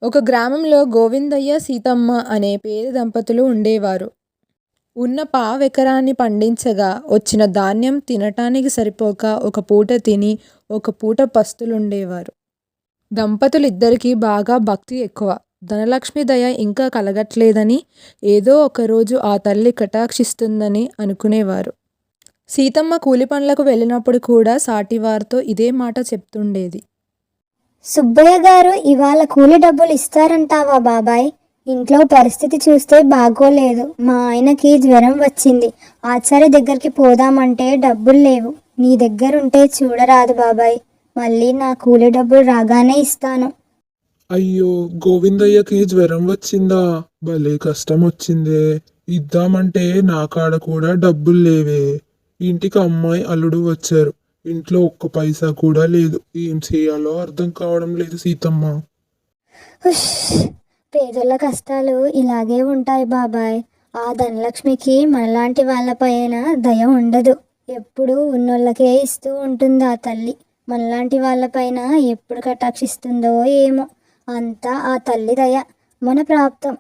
ఒక గ్రామంలో గోవిందయ్య, సీతమ్మ అనే పేద దంపతులు ఉండేవారు. ఉన్న పావెకరాన్ని పండించగా వచ్చిన ధాన్యం తినటానికి సరిపోక ఒక పూట తిని, ఒక పూట పస్తులుండేవారు. దంపతులిద్దరికీ బాగా భక్తి ఎక్కువ. ధనలక్ష్మి దయ ఇంకా కలగట్లేదని, ఏదో ఒకరోజు ఆ తల్లి కటాక్షిస్తుందని అనుకునేవారు. సీతమ్మ కూలి పనులకు వెళ్ళినప్పుడు కూడా సాటివారితో ఇదే మాట చెప్తుండేది. సుబ్బయ్య గారు ఇవాళ కూలి డబ్బులు ఇస్తారంటావా బాబాయ్? ఇంట్లో పరిస్థితి చూస్తే బాగోలేదు. మా ఆయనకి జ్వరం వచ్చింది. ఆచార్య దగ్గరికి పోదామంటే డబ్బులు లేవు. నీ దగ్గరుంటే చూడరాదు బాబాయ్. మళ్ళీ నా కూలి డబ్బులు రాగానే ఇస్తాను. అయ్యో, గోవిందయ్యకి జ్వరం వచ్చిందా? భలే కష్టం వచ్చిందే. ఇద్దామంటే నా కాడ కూడా డబ్బులు లేవే. ఇంటికి అమ్మాయి అల్లుడు వచ్చారు. ఇంట్లో ఒక్క పైసా కూడా లేదు. ఏం చేయాలో అర్థం కావడం లేదు సీతమ్మ. ఉష్! పేదల కష్టాలు ఇలాగే ఉంటాయి బాబాయ్. ఆ ధనలక్ష్మికి మనలాంటి వాళ్ళపైన దయ ఉండదు. ఎప్పుడు ఉన్నోళ్ళకే ఇస్తూ ఉంటుంది ఆ తల్లి. మనలాంటి వాళ్ళపైన ఎప్పుడు కటాక్షిస్తుందో ఏమో. అంతా ఆ తల్లి దయ, మన ప్రాప్తం.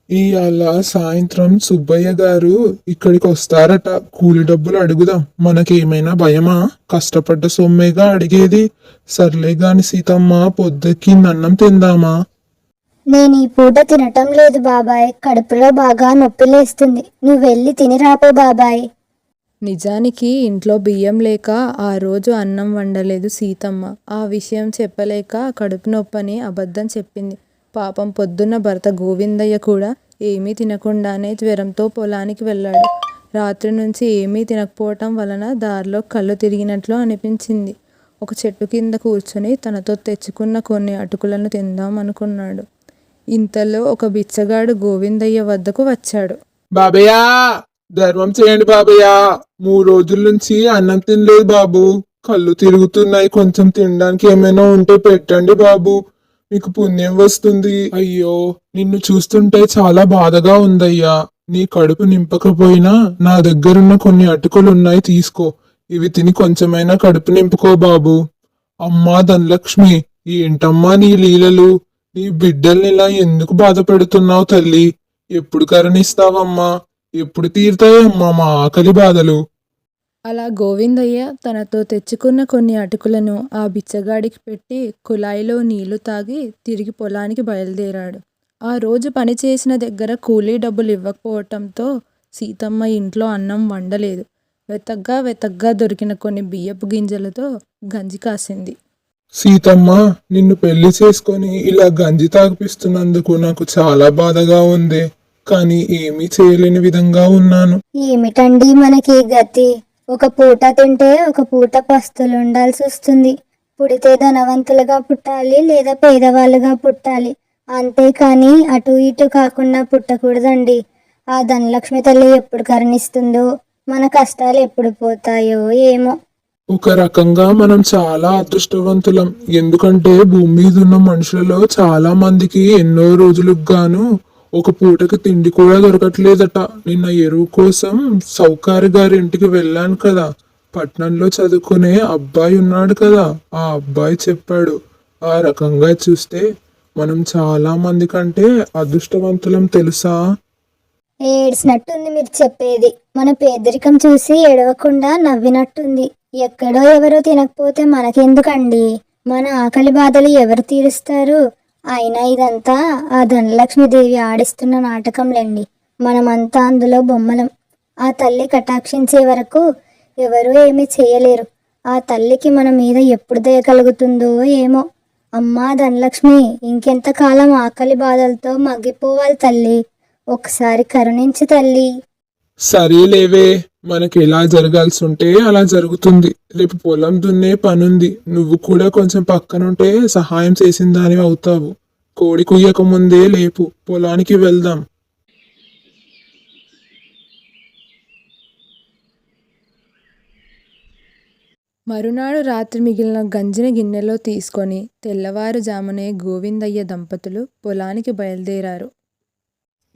ఇవాళ సాయంత్రం సుబ్బయ్య గారు ఇక్కడికి వస్తారట. కూలి డబ్బులు అడుగుదాం. మనకేమైనా భయమా? కష్టపడ్డ సొమ్మేగా అడిగేది. సర్లే గాని సీతమ్మ, పొద్దుకి అన్నం తిందామా? నేను ఈ పూట తినటం లేదు బాబాయ్. కడుపులో బాగా నొప్పి లేస్తుంది. నువ్వు వెళ్ళి తిని రాపో బాబాయ్. నిజానికి ఇంట్లో బియ్యం లేక ఆ రోజు అన్నం వండలేదు సీతమ్మ. ఆ విషయం చెప్పలేక కడుపు నొప్పని అబద్ధం చెప్పింది. పాపం పొద్దున్న భర్త గోవిందయ్య కూడా ఏమీ తినకుండానే జ్వరంతో పొలానికి వెళ్ళాడు. రాత్రి నుంచి ఏమీ తినకపోవటం వలన దారిలో కళ్ళు తిరిగినట్లు అనిపించింది. ఒక చెట్టు కింద కూర్చొని తనతో తెచ్చుకున్న కొన్ని అటుకులను తిందాం అనుకున్నాడు. ఇంతలో ఒక బిచ్చగాడు గోవిందయ్య వద్దకు వచ్చాడు. బాబయ్యా, ధర్మం చేయండి బాబయ్యా. 3 రోజుల నుంచి అన్నం తినలేదు బాబు. కళ్ళు తిరుగుతున్నాయి. కొంచెం తినడానికి ఏమైనా ఉంటే పెట్టండి బాబు. మీకు పుణ్యం వస్తుంది. అయ్యో, నిన్ను చూస్తుంటే చాలా బాధగా ఉందయ్యా. నీ కడుపు నింపకపోయినా నా దగ్గరున్న కొన్ని అటుకులున్నాయి, తీసుకో. ఇవి తిని కొంచెమైనా కడుపు నింపుకో బాబు. అమ్మా ధనలక్ష్మి, ఏంటమ్మా నీ లీలలు? నీ బిడ్డల్ని ఇలా ఎందుకు బాధ పెడుతున్నావు తల్లి? ఎప్పుడు కరుణిస్తావమ్మా? ఎప్పుడు తీరుతాయమ్మా మా ఆకలి బాధలు? అలా గోవిందయ్య తనతో తెచ్చుకున్న కొన్ని అటుకులను ఆ బిచ్చగాడికి పెట్టి కుళాయిలో నీళ్లు తాగి తిరిగి పొలానికి బయలుదేరాడు. ఆ రోజు పనిచేసిన దగ్గర కూలీ డబ్బులు ఇవ్వకపోవటంతో సీతమ్మ ఇంట్లో అన్నం వండలేదు. వెతగ్గా దొరికిన కొన్ని బియ్యపు గింజలతో గంజి కాసింది. సీతమ్మ, నిన్ను పెళ్లి చేసుకొని ఇలా గంజి తాగిపిస్తున్నందుకు నాకు చాలా బాధగా ఉంది. కానీ ఏమీ చేయలేని విధంగా ఉన్నాను. ఏమిటండి మనకి గతి? ఒక పూట తింటే ఒక పూట పస్తులు ఉండాల్సి వస్తుంది. పుడితే ధనవంతులుగా పుట్టాలి, లేదా పేదవాళ్ళుగా పుట్టాలి. అంతేకాని అటు ఇటు కాకుండా పుట్టకూడదండి. ఆ ధనలక్ష్మి తల్లి ఎప్పుడు కరుణిస్తుందో, మన కష్టాలు ఎప్పుడు పోతాయో ఏమో. ఒక రకంగా మనం చాలా అదృష్టవంతులం. ఎందుకంటే భూమి మీద ఉన్న మనుషులలో చాలా మందికి ఎన్నో రోజులకు గాను ఒక పూటకి తిండి కూడా దొరకట్లేదట. నిన్న ఎరువు కోసం సౌకారి గారి ఇంటికి వెళ్ళాను కదా. పట్నంలో చదువుకునే అబ్బాయి ఉన్నాడు కదా, ఆ అబ్బాయి చెప్పాడు. ఆ రకంగా చూస్తే మనం చాలా మంది కంటే అదృష్టవంతులం తెలుసా? ఏడ్చినట్టుంది మీరు చెప్పేది. మన పేదరికం చూసి ఏడవకుండా నవ్వినట్టుంది. ఎక్కడో ఎవరో తినకపోతే మనకెందుకండి? మన ఆకలి బాధలు ఎవరు తీరుస్తారు? అయినా ఇదంతా ఆ ధనలక్ష్మీదేవి ఆడిస్తున్న నాటకంలేండి. మనమంతా అందులో బొమ్మలం. ఆ తల్లి కటాక్షించే వరకు ఎవరూ ఏమీ చేయలేరు. ఆ తల్లికి మన మీద ఎప్పుడు దయ కలుగుతుందో ఏమో. అమ్మా ధనలక్ష్మి, ఇంకెంతకాలం ఆకలి బాధలతో మగ్గిపోవాలి తల్లి? ఒకసారి కరుణించు తల్లి. సరేలేవే, మనకి ఎలా జరగాల్సి ఉంటే అలా జరుగుతుంది. రేపు పొలం దున్నే పనుంది. నువ్వు కూడా కొంచెం పక్కనుంటే సహాయం చేసిన దానివి అవుతావు. కోడి కుయ్యక ముందే లేపు, పొలానికి వెళ్దాం. మరునాడు రాత్రి మిగిలిన గంజిని గిన్నెలో తీసుకొని తెల్లవారుజామునే గోవిందయ్య దంపతులు పొలానికి బయలుదేరారు.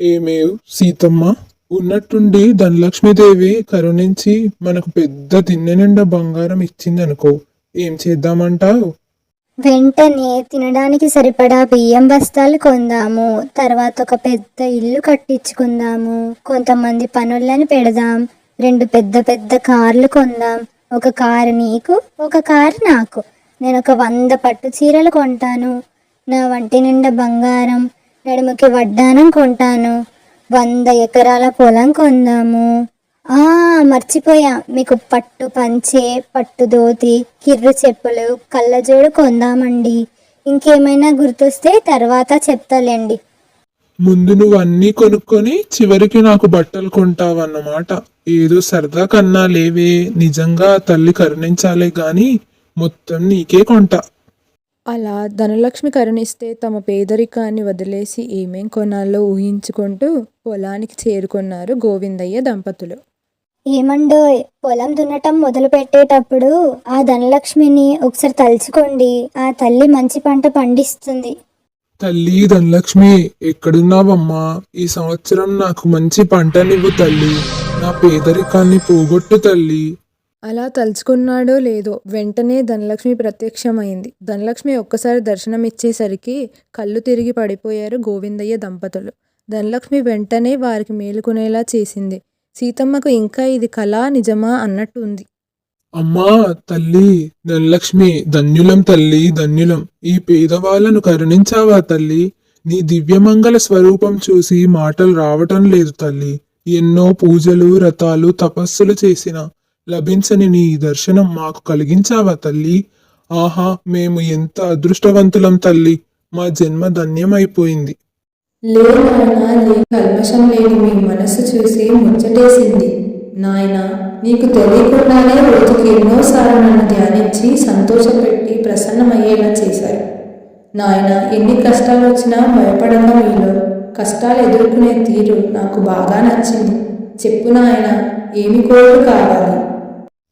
ఏమేవ్ సీతమ్మ, ఉన్నట్టుండి ధనలక్ష్మీదేవి కరుణించి మనకు పెద్ద తిన్నె నిండా బంగారం ఇచ్చిందనుకో. ఏం చేద్దామంటావు? వెంటనే తినడానికి సరిపడా బియ్యం బస్తాలు కొందాము. తర్వాత ఒక పెద్ద ఇల్లు కట్టించుకుందాము. కొంతమంది పనులని పెడదాం. 2 పెద్ద పెద్ద కార్లు కొందాం. ఒక కారు నీకు, ఒక కారు నాకు. నేను ఒక 100 పట్టు చీరలు కొంటాను. నా వంటి నిండా బంగారం, నడుముకి వడ్డానం కొంటాను. 100 ఎకరాల పొలం కొందాము. మర్చిపోయా, మీకు పట్టు పంచె, పట్టు ధోతి, కిర్రు చెప్పులు, కళ్ళజోడు కొందామండి. ఇంకేమైనా గుర్తొస్తే తర్వాత చెప్తాలేండి. ముందు నువ్వు అన్నీ కొనుక్కొని చివరికి నాకు బట్టలు కొంటావన్నమాట. ఏదో సరదా కన్నా లేవే, నిజంగా ఆ తల్లి కరుణించాలే గాని మొత్తం నీకే కొంటా. అలా ధనలక్ష్మి కరుణిస్తే తమ పేదరికాన్ని వదిలేసి ఏమేం కొనాలో ఊహించుకుంటూ పొలానికి చేరుకున్నారు గోవిందయ్య దంపతులు. ఏమండోయ్, పొలం దున్నటం మొదలు పెట్టేటప్పుడు ఆ ధనలక్ష్మిని ఒకసారి తలుచుకోండి. ఆ తల్లి మంచి పంట పండిస్తుంది. తల్లి ధనలక్ష్మి, ఎక్కడున్నావమ్మా? ఈ సంవత్సరం నాకు మంచి పంటనివ్వు తల్లి. నా పేదరికాన్ని పోగొట్టు తల్లి. అలా తలుచుకున్నాడో లేదో వెంటనే ధనలక్ష్మి ప్రత్యక్షమైంది. ధనలక్ష్మి ఒక్కసారి దర్శనమిచ్చేసరికి కళ్ళు తిరిగి పడిపోయారు గోవిందయ్య దంపతులు. ధనలక్ష్మి వెంటనే వారికి మేలుకునేలా చేసింది. సీతమ్మకు ఇంకా ఇది కళ నిజమా అన్నట్టు ఉంది. అమ్మా తల్లి ధనలక్ష్మి, ధన్యులం తల్లి, ధన్యులం. ఈ పేదవాళ్లను కరుణించావా తల్లి? నీ దివ్యమంగళ స్వరూపం చూసి మాటలు రావటం లేదు తల్లి. ఎన్నో పూజలు, వ్రతాలు, తపస్సులు చేసిన లభించని నీ దర్శనం మాకు కలిగించావా తల్లి? ఆహా, మేము ఎంత అదృష్టవంతులం తల్లి. మా జన్మ ధన్యమైపోయింది. కల్మషం లేని మీ మనస్సు చూసి ముచ్చటేసింది. నాయన, నీకు తెలియకుండానే రోజుకి ఎన్నోసార్లు నన్ను ధ్యానించి సంతోషపెట్టి ప్రసన్నమయ్యేలా చేశారు. నాయన, ఎన్ని కష్టాలు వచ్చినా భయపడక మీలో కష్టాలు ఎదుర్కొనే తీరు నాకు బాగా నచ్చింది. చెప్పు నాయన, ఏమి కోరిక కావాలి?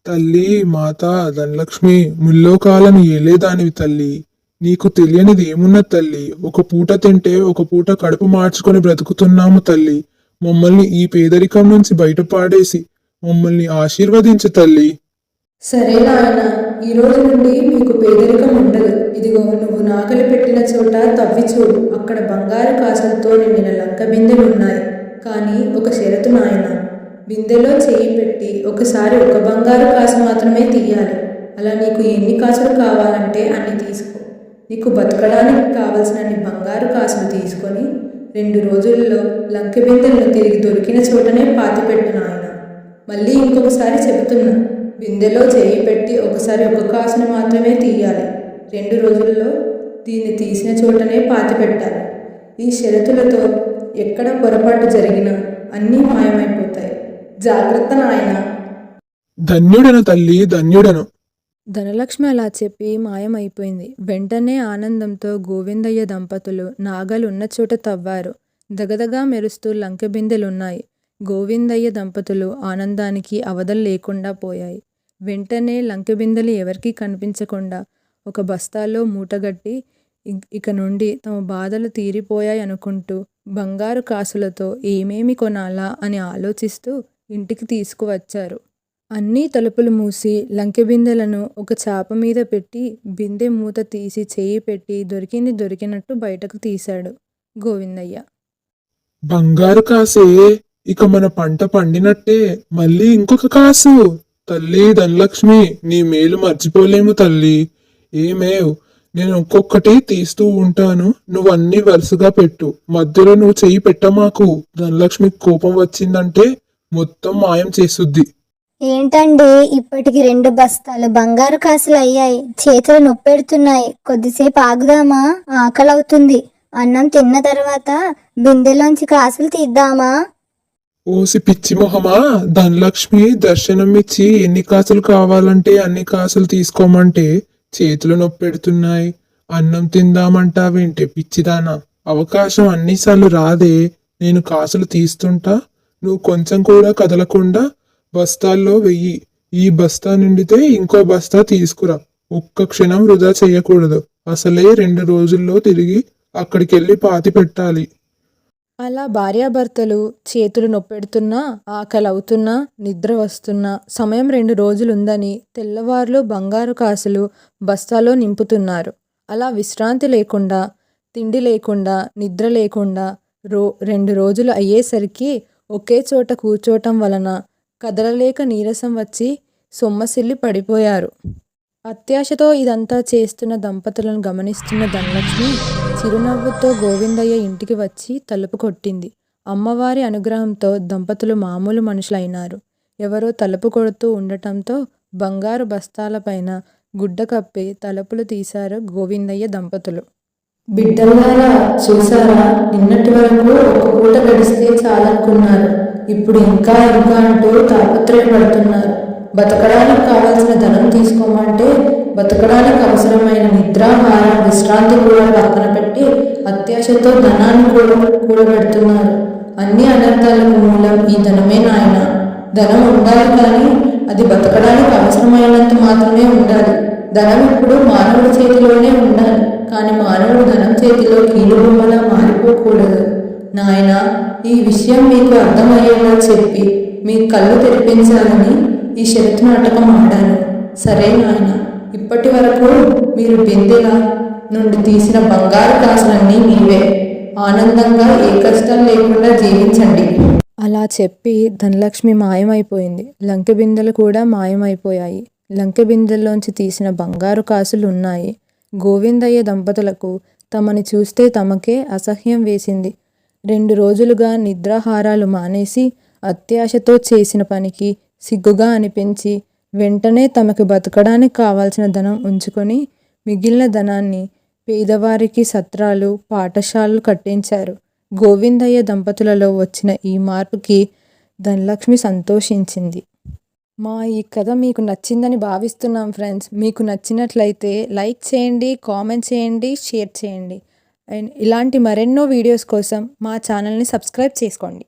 తల్లి మాత ధనలక్ష్మి, ముల్లోకాలను ఏలేదానివి తల్లి. నీకు తెలియనిది ఏమున్నది తల్లి? ఒక పూట తింటే ఒక పూట కడుపు మార్చుకొని బ్రతుకుతున్నాము తల్లి. మమ్మల్ని ఈ పేదరికం నుంచి బయటపాడేసి మమ్మల్ని ఆశీర్వదించు తల్లి. సరే నాయన, ఈ రోజు నుండి మీకు పేదరికం ఉండదు. ఇదిగో, నువ్వు నాగలి పెట్టిన చోట తవ్వి చూడు. అక్కడ బంగారు కాసులతో నిండిన లంక బిందెలు ఉన్నాయి. కానీ ఒక షరతు నాయన, బిందెలో చేయి పెట్టి ఒకసారి ఒక బంగారు కాసు మాత్రమే తీయాలి. అలా నీకు ఎన్ని కాసులు కావాలంటే అన్ని తీసుకో. నీకు బతకడానికి కావలసినన్ని బంగారు కాసులు తీసుకొని 2 రోజుల్లో లంక బిందెలను తిరిగి దొరికిన చోటనే పాతిపెట్టు నాయన. మళ్ళీ ఇంకొకసారి చెబుతున్నా, బిందెలో చేయి పెట్టి ఒకసారి ఒక కాసును మాత్రమే తీయాలి. 2 రోజుల్లో దీన్ని తీసిన చోటనే పాతిపెట్టాలి. ఈ షరతులతో ఎక్కడ పొరపాటు జరిగినా అన్నీ మాయమైపోతాయి. జాగ్రత్త నాయన. ధన్యుడను తల్లి, ధన్యుడను. ధనలక్ష్మి అలా చెప్పి మాయమైపోయింది. వెంటనే ఆనందంతో గోవిందయ్య దంపతులు నాగలున్న చోట తవ్వారు. దగదగా మెరుస్తూ లంక బిందెలున్నాయి. గోవిందయ్య దంపతులు ఆనందానికి అవధులు లేకుండా పోయాయి. వెంటనే లంక బిందెలు ఎవరికీ కనిపించకుండా ఒక బస్తాలో మూటగట్టి ఇక నుండి తమ బాధలు తీరిపోయాయి అనుకుంటూ బంగారు కాసులతో ఏమేమి కొనాలా అని ఆలోచిస్తూ ఇంటికి తీసుకువచ్చారు. అన్నీ తలుపులు మూసి లంకె బిందెలను ఒక చాప మీద పెట్టి బిందె మూత తీసి చేయి పెట్టి దొరికింది దొరికినట్టు బయటకు తీశాడు గోవిందయ్య. బంగారు కాసే, ఇక మన పంట పండినట్టే. మళ్ళీ ఇంకొక కాసు. తల్లి ధనలక్ష్మి, నీ మేలు మర్చిపోలేము తల్లి. ఏమేవ్, నేను ఒక్కొక్కటి తీస్తూ ఉంటాను, నువ్వు అన్ని వరుసగా పెట్టు. మధ్యలో నువ్వు చెయ్యి పెట్టమాకు. ధనలక్ష్మికి కోపం వచ్చిందంటే మొత్తం మాయం చేసుద్ది. ఏంటండి, ఇప్పటికి 2 బస్తాలు బంగారు కాసులు అయ్యాయి. చేతులు నొప్పెడుతున్నాయి. కొద్దిసేపు ఆగుదామా? ఆకలి అవుతుంది. అన్నం తిన్న తర్వాత బిందెలోంచి కాసులు తీద్దామా? ఓసి పిచ్చి మొహమా, ధనలక్ష్మి దర్శనం ఇచ్చి ఎన్ని కాసులు కావాలంటే అన్ని కాసులు తీసుకోమంటే చేతులు నొప్పెడుతున్నాయి. అన్నం తిందామంటావేంటి పిచ్చిదానా? అవకాశం అన్నిసార్లు రాదే. నేను కాసులు తీస్తుంటా, నువ్వు కొంచెం కూడా కదలకుండా బస్తాల్లో వెయ్యి. ఈ బస్తా నిండితే ఇంకో బస్తా తీసుకురా. ఒక్క క్షణం వృధా చెయ్యకూడదు. అసలే 2 రోజుల్లో తిరిగి అక్కడికెళ్ళి పాతి పెట్టాలి. అలా భార్యాభర్తలు చేతులు నొప్పెడుతున్నా, ఆకలి అవుతున్నా, నిద్ర వస్తున్నా, సమయం 2 రోజులుందని తెల్లవార్లు బంగారు కాసులు బస్తాలో నింపుతున్నారు. అలా విశ్రాంతి లేకుండా, తిండి లేకుండా, నిద్ర లేకుండా 2 రోజులు అయ్యేసరికి ఒకే చోట కూర్చోటం వలన కదలలేక నీరసం వచ్చి సొమ్మసిల్లి పడిపోయారు. అత్యాశతో ఇదంతా చేస్తున్న దంపతులను గమనిస్తున్న ధనలక్ష్మి చిరునవ్వుతో గోవిందయ్య ఇంటికి వచ్చి తలుపు కొట్టింది. అమ్మవారి అనుగ్రహంతో దంపతులు మామూలు మనుషులైనారు. ఎవరో తలుపు కొడుతూ ఉండటంతో బంగారు బస్తాలపైన గుడ్డ కప్పి తలుపులు తీశారు గోవిందయ్య దంపతులు. బిడ్డలారా చూసారా, నిన్నటి వరకు ఒక పూట గడిస్తే చాలనుకున్నారు. ఇప్పుడు ఇంకా ఇంకా అంటూ తాపత్రయపడుతున్నారు. బతకడానికి కావలసిన ధనం తీసుకోమంటే బతకడానికి అవసరమైన నిద్రాహార విశ్రాంతి కూడా పక్కన పెట్టి అత్యాశతో ధనాన్ని కూడబెడుతున్నారు. అన్ని అనర్థాలకు మూలం ఈ ధనమే నాయన. ధనం ఉండాలి, కానీ అది బతకడానికి అవసరమైనంత మాత్రమే ఉండాలి. ధనం ఇప్పుడు మానవుడి చేతిలోనే ఉండాలి, కానీ మానవుడు ధనం చేతిలో కీలుబొమ్మలా మారిపోకూడదు. నాయన, ఈ విషయం మీకు అర్థమయ్యేలా చెప్పి మీ కళ్ళు తెరిపించాలని ఈ షరతు నాటకం ఆడాను. సరే నాయన, ఇప్పటి వరకు మీరు బిందెల నుండి తీసిన బంగారు కాసులన్నీ మీవే. ఆనందంగా ఏ కష్టం లేకుండా జీవించండి. అలా చెప్పి ధనలక్ష్మి మాయమైపోయింది. లంకె బిందెలు కూడా మాయమైపోయాయి. లంకె బిందెల్లోంచి తీసిన బంగారు కాసులు ఉన్నాయి. గోవిందయ్య దంపతులకు తమని చూస్తే తమకే అసహ్యం వేసింది. 2 రోజులుగా నిద్రాహారాలు మానేసి అత్యాశతో చేసిన పనికి సిగ్గుగా అనిపించి వెంటనే తమకు బతకడానికి కావాల్సిన ధనం ఉంచుకొని మిగిలిన ధనాన్ని పేదవారికి సత్రాలు, పాఠశాలలు కట్టించారు. గోవిందయ్య దంపతులలో వచ్చిన ఈ మార్పుకి ధనలక్ష్మి సంతోషించింది. మా ఈ కథ మీకు నచ్చిందని భావిస్తున్నాం ఫ్రెండ్స్. మీకు నచ్చినట్లయితే లైక్ చేయండి, కామెంట్ చేయండి, షేర్ చేయండి. అండ్ ఇలాంటి మరెన్నో వీడియోస్ కోసం మా ఛానల్ని సబ్స్క్రైబ్ చేసుకోండి.